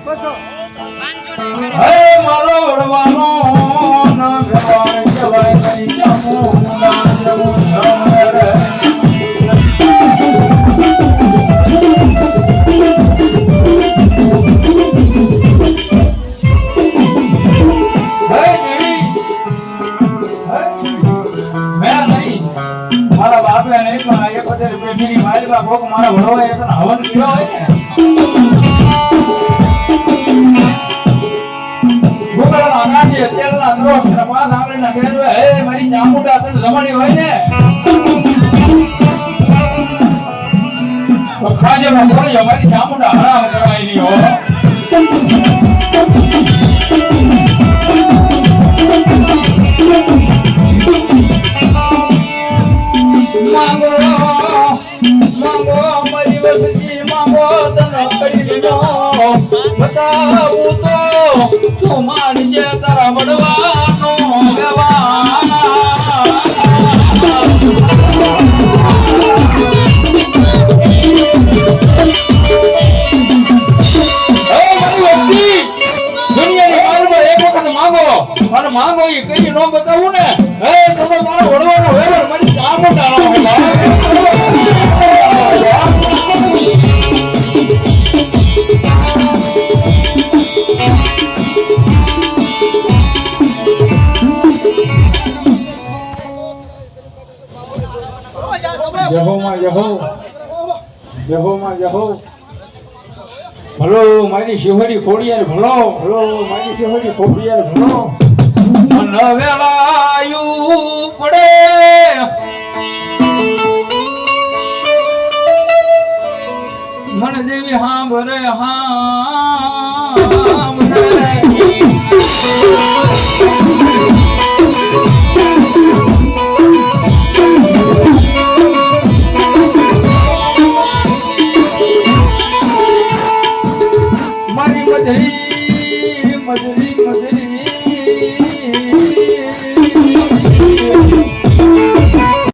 હે મારો વડવાનો ના ભેવાય જવાય નહીં ચામુંડા જવું સમરે મારા ભણવા એ હવન કર્યો હોય ને ભૂગળના અનાજે તેલના અંદરોસ પાસ આંગળીના ફેરવે હે મારી ચામુંડા તને જમણી હોય ને તો ખાજે માં બોલી મારી ચામુંડા હરામ કરવાય નહીં હો બતાવું તો તું માનજે તારા વડવાનો અને માંગો એ કઈ નો બતાવું ને હે તમે મારો વડવાનો વેલો મારી ચામુંડા નો યહો ભલો મારી શિહોરી ખોડિયાર ભલો મારી શિહોરી ખોડિયાર ભલો મન વેળાયું પડે મન દેવી હાંભરે મધરી